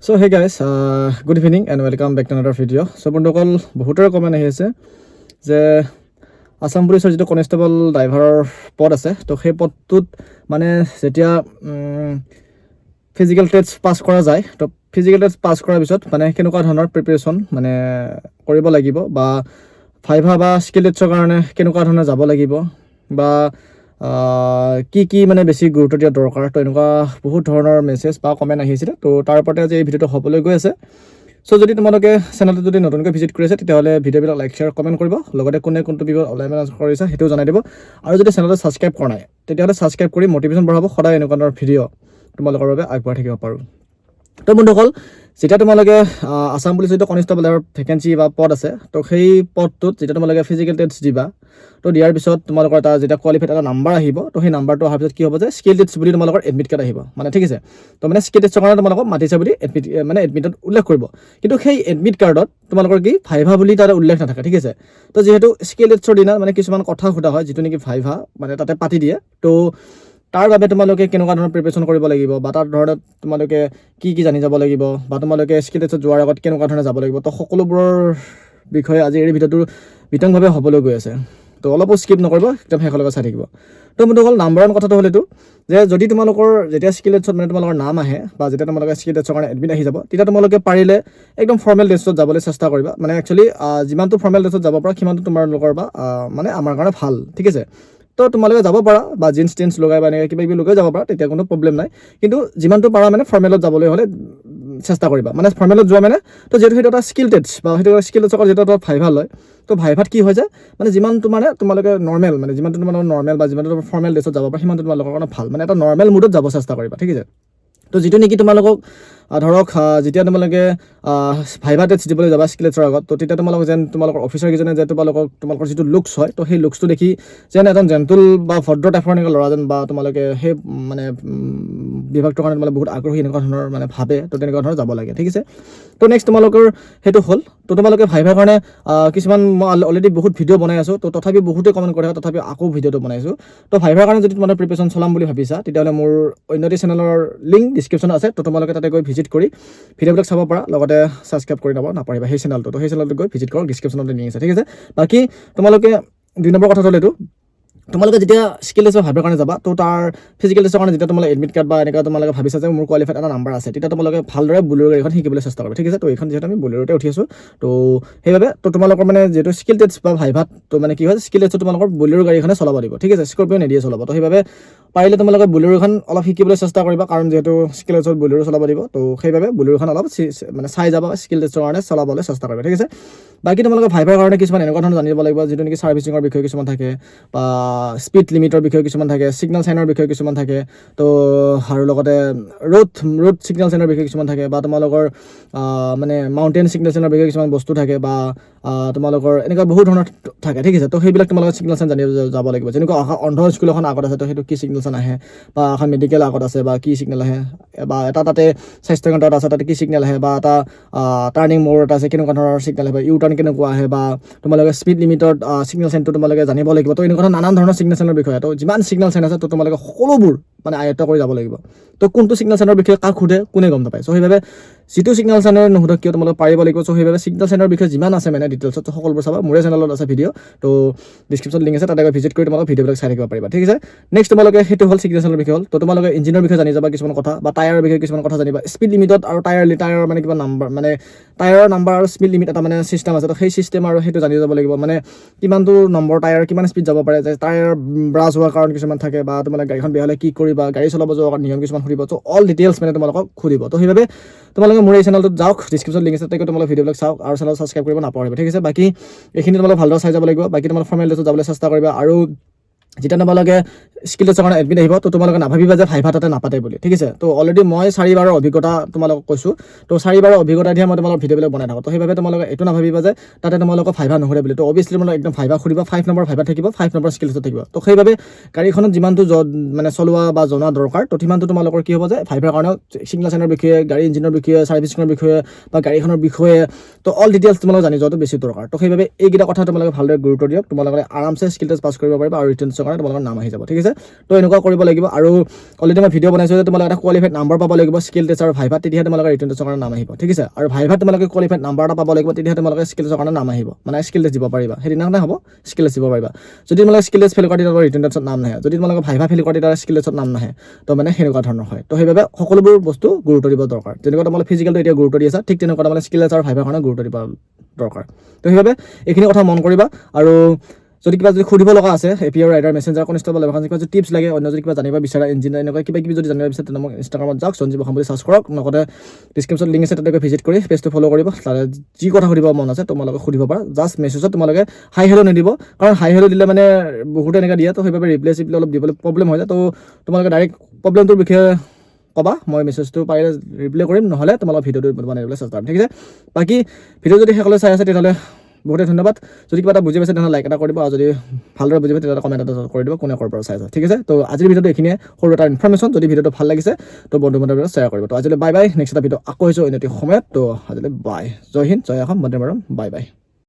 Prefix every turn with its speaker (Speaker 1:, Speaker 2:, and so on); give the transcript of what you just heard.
Speaker 1: So hey guys, good evening and welcome back to another video. So বন্ধুসকল বহুতৰে comment আহি আছে যে আসাম পুলিচৰ যিটো কনষ্টেবল ড্ৰাইভাৰৰ পদ আছে তো সেই পদটোত মানে যেতিয়া ফিজিকেল টেষ্ট পাছ কৰা যায় তো ফিজিকেল টেষ্ট পাছ কৰাৰ পিছত মানে কেনেকুৱা ধৰণৰ প্ৰিপেৰেশ্যন মানে কৰিব লাগিব বা ভাইভা বা স্কিল টেষ্টৰ কাৰণে কেনেকুৱা ধৰণে যাব লাগিব বা কি মানে বেছি গুৰুত্ব দিয়া দৰকাৰ তো এনেকুৱা বহুত ধৰণৰ মেছেজ বা কমেণ্ট আহিছিলে তো তাৰ ওপৰতে আজি এই ভিডিঅ'টো হ'বলৈ গৈ আছে। চ' যদি তোমালোকে চেনেলটো যদি নতুনকৈ ভিজিট কৰিছে তেতিয়াহ'লে ভিডিঅ'বিলাক লাইক শ্বেয়াৰ কমেণ্ট কৰিব, লগতে কোনে কোনটো ভিডিঅ' অনলাইন কৰিছে সেইটোও জনাই দিব। আৰু যদি চেনেলটো ছাবস্ক্ৰাইব কৰা নাই তেতিয়াহ'লে ছাবস্ক্ৰাইব কৰি মটিভেশ্যন বঢ়াব, সদায় এনেকুৱা ধৰণৰ ভিডিঅ' তোমালোকৰ বাবে আগবঢ়াই থাকিব পাৰোঁ। তো বন্ধুসকল যেতিয়া তোমালোকে আসাম পুলিচৰ যিটো কনষ্টেবলৰ ভেকেঞ্চি বা পদ আছে তো সেই পদটোত যেতিয়া তোমালোকে ফিজিকেল টেষ্ট দিবা তো দিয়াৰ পিছত তোমালোকৰ এটা যেতিয়া কোৱালিফাইড এটা নাম্বাৰ আহিব তো সেই নাম্বাৰটো অহাৰ পিছত কি হ'ব যে স্কিল টেষ্ট বুলি তোমালোকৰ এডমিট কাৰ্ড আহিব, মানে ঠিক আছে। তো মানে স্কিল টেষ্টৰ কাৰণে তোমালোকক মাতিছে বুলি এডমিটত উল্লেখ কৰিব, কিন্তু সেই এডমিট কাৰ্ডত তোমালোকৰ কি ভাইভা বুলি তাতে উল্লেখ নাথাকে, ঠিক আছে। তো যিহেতু স্কিল টেষ্টৰ দিনা মানে কিছুমান কথা সোধা হয় যিটো নেকি ভাইভা মানে তাতে পাতি দিয়ে, তো তাৰ বাবে তোমালোকে কেনেকুৱা ধৰণৰ প্ৰিপেৰেশ্যন কৰিব লাগিব বা তাৰ ধৰণে তোমালোকে কি জানি যাব লাগিব বা তোমালোকে স্কিল টেষ্টত যোৱাৰ আগত কেনেকুৱা ধৰণে যাব লাগিব, তো সকলোবোৰৰ বিষয়ে আজি এই ভিডিঅ'টো বিতংভাৱে হ'বলৈ গৈ আছে। তো অলপো স্কিপ নকৰিব, একদম শেষলৈকে চাই থাকিব। তো বন্ধুসকল নাম্বাৰ ওৱান কথাটো হ'ল এইটো যে যদি তোমালোকৰ যেতিয়া স্কিল টেষ্টত মানে তোমালোকৰ নাম আহে বা যেতিয়া তোমালোকে স্কিল টেষ্টৰ কাৰণে এডমিট আহি যাব তেতিয়া তোমালোকে পাৰিলে একদম ফৰ্মেল টেষ্টত যাবলৈ চেষ্টা কৰিবা। মানে একচুৱেলি যিমানটো ফৰ্মেল টেষ্টত যাব পাৰা সিমানটো তোমালোকৰ বা মানে আমাৰ কাৰণে ভাল, ঠিক আছে। তো তোমালোকে যাব পাৰা বা জিন্স টিন্স লগাই বা এনেকৈ কিবা কিবি লগাই যাব পাৰা, তেতিয়া কোনো প্ৰব্লেম নাই। কিন্তু যিমানটো পাৰা মানে ফৰ্মেলত যাবলৈ হ'লে চেষ্টা কৰিবা, মানে ফৰ্মেলত যোৱা মানে তো যিহেতু সেইটো এটা স্কিল টেষ্ট বা সেইটো স্কিল টেষ্টৰ যিটো এটা ভাইভা লয়, তো ভাইভাত কি হয় যে মানে যিমানটো মানে তোমালোকে নৰ্মেল মানে যিমানটো তোমালোকৰ নৰ্মেল বা যিমানটো ফৰ্মেল টেষ্টত যাব পাৰা সিমানটো তোমালোকৰ কাৰণে ভাল, মানে এটা নৰ্মেল মুডত যাব চেষ্টা কৰিবা, ঠিক আছে। তো যিটো নেকি তোমালোকক ধৰক যেতিয়া তোমালোকে ভাইভা টেষ্ট দিবলৈ যাবা স্কিল টেষ্টৰ আগত, তো তেতিয়া তোমালোক যেন তোমালোকৰ অফিচাৰকেইজনে যে তোমালোকৰ যিটো লুকছ হয় তো সেই লুকছটো দেখি যেন এজন জেণ্টুল বা ভদ্ৰ টাইপৰ এনেকুৱা ল'ৰা যেন বা তোমালোকে সেই মানে বিভাগটোৰ কাৰণে তোমালোকে বহুত আগ্ৰহী এনেকুৱা ধৰণৰ মানে ভাবে, তো তেনেকুৱা ধৰণৰ যাব লাগে, ঠিক আছে। তো নেক্সট তোমালোকৰ সেইটো হ'ল। তো তোমালোকে ভাইভাৰ কাৰণে কিছুমান মই অলৰেডি বহুত ভিডিঅ' বনাই আছোঁ, তো তথাপি বহুতে কমেণ্ট কৰে, তথাপি আকৌ ভিডিঅ'টো বনাইছোঁ। তো ভাইভাৰ কাৰণে যদি তোমালোকে প্ৰিপেৰেশ্যন চলাম বুলি ভাবিছা তেতিয়াহ'লে মোৰ অন্য এটা চেনেলৰ লিংক ডিছক্ৰিপশ্যনত আছে, তো তোমালোকে তাতে গৈ ভিজিট কৰি ভিডিঅ'বিলাক চাব পাৰা, লগতে ছাবস্ক্ৰাইব কৰি নাপাৰিবা সেই চেনেলটো, তো সেই চেনেলটো গৈ ভিজিট কৰক, ডিছক্ৰিপশ্যনত লিংক আছে, ঠিক আছে। বাকী তোমালোকে 2 নম্বৰ কথাটো হ'ল এইটো, তোমালোকে যেতিয়া স্কিল টেষ্টৰ ভাইভাৰ কাৰণে যাবা তো তাৰ ফিজিকেল টেষ্টৰ কাৰণে যেতিয়া তোমালোকে এডমিট কাৰ্ড বা এনেকুৱা তোমালোকে ভাবিছা যে মোৰ কোৱালিফাইড এটা নাম্বাৰ আছে, তেতিয়া তোমালোকে ভালদৰে বলেৰ' গাড়ীখন শিকিবলৈ চেষ্টা কৰিবা, ঠিক আছে। তো এইখন যিহেতু আমি বলেৰ'তে উঠি আছোঁ, তো সেইবাবে তো তোমালোকৰ মানে যিহেতু স্কিল টেষ্ট বা ভাইভাত তো মানে কি হয় স্কিল টেষ্টত তোমালোকৰ বলেৰ' গাড়ীখনে চলাব দিব, ঠিক আছে, স্কৰপিঅ' নিদিয়ে চলাব। তো সেইবাবে পাৰিলে তোমালোকে বলেৰ'খন অলপ শিকিবলৈ চেষ্টা কৰিবা, কাৰণ যিহেতু স্কিল টেষ্টত বলেৰ' চলাব দিব, তো সেইবাবে বলেৰ'খন অলপ মানে চাই যাবা, স্কিল টেষ্টৰ কাৰণে চলাবলৈ চেষ্টা কৰিবা, ঠিক আছে। বাকী তোমালোকে ভাইভাৰ কাৰণে কিছুমান এনেকুৱা ধৰণৰ জানিব লাগিব যিটো নেকি ছাৰ্ভিচিঙৰ বিষয়ে কিছুমান থাকে বা স্পীড লিমিটৰ বিষয়ে কিছুমান থাকে, ছিগনেল চাইনৰ বিষয়ে কিছুমান থাকে, তো আৰু লগতে ৰোড ছিগনেল চাইনৰ বিষয়ে কিছুমান থাকে বা তোমালোকৰ মানে মাউণ্টেইন ছিগনেল চাইনৰ বিষয়ে কিছুমান বস্তু থাকে বা তোমালোকৰ এনেকুৱা বহুত ধৰণৰ থাকে, ঠিক আছে। তো সেইবিলাক তোমালোকে ছিগনেল চাইন জানিব যাব লাগিব, যেনেকুৱা অন্ধ স্কুল এখন আগত আছে তো সেইটো কি ছিগনেল চাইন আহে, বা এখন মেডিকেল আগত আছে বা কি ছিগনেল আহে, বা এটা তাতে স্বাস্থ্যকেন্দ্ৰত আছে তাতে কি ছিগনেল আহে, বা এটা টাৰ্ণিং ম'ৰ এটা আছে কেনেকুৱা ধৰণৰ ছিগনেল আহে, ইউ টাৰ্ণ কেনেকুৱা আহে, বা তোমালোকে স্পীড লিমিটত ছিগনেল চাইনটো তোমালোকে জানিব লাগিব। তো এনেকুৱা নানান ধৰণৰ ছিগনেল চাইনৰ বিষয়ে, তো যিমান ছিগনেল চাইন আছে তো তোমালোকে সকলোবোৰ মানে আয়ত্ত কৰি যাব লাগিব। তো কোনটো ছিগনেল চাইনৰ বিষয়ে কাক সোধে কোনে গম নাপায়, চ' সেইবাবে যিটো ছিগনেল চাইনৰ নুসুধক কিয় তোমালোকে পাৰিব লাগিব। চ' সেইবাবে ছিগনেল চাইনৰ বিষয়ে যিমান আছে মানে ডিটেইলছত সকলোবোৰ চাবা, মোৰে চেনেলত আছে ভিডিঅ', তো ডিছক্ৰিপশ্যনত লিংক আছে, তাতে গৈ ভিজিট কৰি তোমালোকে ভিডিঅ'বিলাক চাই থাকিব পাৰিবা, ঠিক আছে। নেক্সট তোমালোকে সেইটো হ'ল ছিগনেল চাইনৰ বিষয়ে হ'ল। তো তোমালোকে ইঞ্জিনৰ বিষয়ে জানি যাবা কিছুমান কথা, বা টায়াৰৰ বিষয়ে কিছুমান কথা জানিবা, স্পীড লিমিটত আৰু টায়াৰৰ মানে কিবা নাম্বাৰ মানে টায়াৰৰ নাম্বাৰ আৰু স্পীড লিমিট এটা মানে চিষ্টেম আছে, তো সেই চিষ্টেম আৰু সেইটো জানি যাব লাগিব, মানে কিমানটো নম্বৰ টায়াৰ কিমান স্পীড যাব পাৰে, যে টায়াৰ ব্ৰাছ হোৱাৰ কাৰণ কিছুমান থাকে, বা তোমালোকে গাড়ীখন বেয়া হ'লে কি কৰিবা, গাড়ী চলাব যোৱাৰ নিয়ম কিছুমান সুধিব, চ' অল ডিটেইলছ মানে তোমালোকক সুধিব। তো সেইবাবে তোমালোকে মোৰ এই চেনেলটোত যাওক, ডিছক্ৰিপশ্যনত লিংক আছে, তাতে তোমালোকে ভিডিঅ'বিলাক চাওক আৰু চেনেল ছাবস্ক্ৰাইব কৰিব নাপাহৰিবা, ঠিক আছে। বাকী এইখিনি তোমালোকে ভালদৰে চাই যাব লাগিব। বাকী তোমালোকে ফৰ্মেল টেষ্টত যাবলৈ চেষ্টা কৰিবা, আৰু যেতিয়া তোমালোকে স্কিল টেষ্টৰ কাৰণে এডমিট আহিব তো তোমালোকে নাভাবিবা যে ভাইভা তাতে নাপাতে বুলি, ঠিক আছে। তো অলৰেডি মই 4বাৰৰ অভিজ্ঞতা তোমালোকক কৈছোঁ, তো 4বাৰৰ অভিজ্ঞতা দিয়ে মই তোমালোকৰ ভিডিঅ'বিলাক বনাই থাকোঁ। তো সেইবাবে তোমালোকে এইটো নাভাবিবা যে তাতে তোমালোকক ভাইভা নুসুধে বুলি। তো অভিয়াছলি তোমালোকে একদম ভাইভা সুধিব, 5 নম্বৰ ভাইভা থাকিব, 5 নম্বৰ স্কিল টেষ্টত থাকিব। তো সেইবাবে গাড়ীখনত যিমানটো মানে চলোৱা বা জনা দৰকাৰ তো সিমানটো তোমালোকৰ কি হ'ব যে ভাইভাৰ কাৰণেও ছিগনেল চাইনৰ বিষয়ে, গাড়ী ইঞ্জিনৰ বিষয়ে, ছাৰ্ভিচিঙৰ বিষয়ে বা গাড়ীখনৰ বিষয়ে তো অল ডিটেইলছ তোমালোকে জানি যোৱাটো বেছি দৰকাৰ। তো সেইবাবে এইকেইটা কথা তোমালোকে ভালদৰে গুৰুত্ব দিয়ক, তোমালোকে আৰামছে স্কিল টেষ্ট পাছ কৰিব পাৰিবা আৰু ৰিটেনশ্যন টেষ্টৰ কাৰণে তোমালোকৰ নাম আহি যাব ঠিক আছে তো এনেকুৱা কৰিব লাগিব আৰু অলৰেডি মই ভিডিঅ' বনাইছোঁ যে তোমালোকে এটা কোৱালিফাইড নাম্বাৰ পাব লাগিব স্কিল টেষ্ট আৰু ভাইভাত তেতিয়াহে তোমালোকে ৰিটেন টেষ্টৰ কাৰণে নাম আহিব ঠিক আছে আৰু ভাইভাত তোমালোকে কোৱালিফাইড নাম্বাৰ এটা পাব লাগিব তেতিয়াহে তোমালোকে স্কিল টেষ্টৰ কাৰণে নাম আহিব মানে স্কিল টেষ্ট দিব পাৰিবা সেইদিনাখনে হ'ব স্কিল টেষ্ট দিব পাৰিবা যদি তোমালোকে স্কিল টেষ্ট ফেইল কৰা তেতিয়া ৰিটেন টেষ্টত নাম নাহে যদি তোমালোকে ভাইভা ফেইল কৰা তেতিয়া স্কিল টেষ্টত নাম নাহে তো মানে সেনেকুৱা ধৰণৰ হয় তো সেইবাবে সকলোবোৰ বস্তু গুৰুত্ব দিব দৰকাৰ যেনেকুৱা তোমালোকে ফিজিকেলটো এতিয়া গুৰুত্ব দি আছা ঠিক তেনেকুৱা তোমালোকে স্কিল টেষ্ট আৰু ভাইভাৰ কাৰণে গুৰুত্ব দিব দৰকাৰ তো সেইবাবে এইখিনি কথা মন কৰিবা আৰু যদি কিবা যদি সুধিব লগা আছে এপিআৰ ৰাইডাৰ মেছেঞ্জাৰ কনষ্টেবল এখন কিবা যদি টিপছ লাগে অন্য যদি কিবা জানিব বিচাৰা ইঞ্জিনিয়াৰ এনেকুৱা কিবা কিবি যদি জানিব বিচাৰে তেনে মোক ইনষ্টাগ্ৰামত যাওক সঞ্জীৱ অসম বুলি চাৰ্চ কৰক লগতে ডিছক্ৰিপশ্যন লিংক আছে তাতে ভিজিট কৰি পেজটো ফ'ল' কৰিব তাতে যি কথা সুধিব মন আছে তোমালোকে সুধিব পাৰা জাষ্ট মেছেজত তোমালোকে হাই হেল্ল' নিদিব কাৰণ হাই হেল্ল' দিলে মানে বহুতে এনেকৈ দিয়ে তো সেইবাবে ৰিপ্লাই চিপ্লাই অলপ দিবলৈ প্ৰব্লেম হৈ যায় তো তোমালোকে ডাইৰেক্ট প্ৰব্লেমটোৰ বিষয়ে ক'বা মই মেছেজটো পাৰিলে ৰিপ্লাই কৰিম নহ'লে তোমালোকৰ ভিডিঅ'টো বনাই চেষ্টা কৰিম ঠিক আছে বাকী ভিডিঅ' যদি শেষলৈ চাই আছে তেতিয়াহ'লে বহুতে ধন্যবাদ যদি কিবা এটা বুজি পাইছে তেনেহ'লে লাইক এটা কৰিব আৰু যদি ভালদৰে বুজি পাইছে তেতিয়াহ'লে কমেণ্ট এটা কৰি দিব কোনে ক'ৰ পৰা চাই আছে ঠিক আছে তো আজিৰ ভিডিঅ'টো এইখিনিয়ে সৰু এটা ইনফৰমেশ্যন যদি ভিডিঅ'টো ভাল লাগিছে তো বন্ধু বান্ধৱীৰ শ্বেয়াৰ কৰিব তো আজিলৈ বাই বাই নেক্সট এটা ভিডিঅ' আকৌ হৈছোঁ অন্য সময়ত তো আজিলৈ বাই জয় হিন্দ জয় অসম বন্দে মাতৰম বাই বাই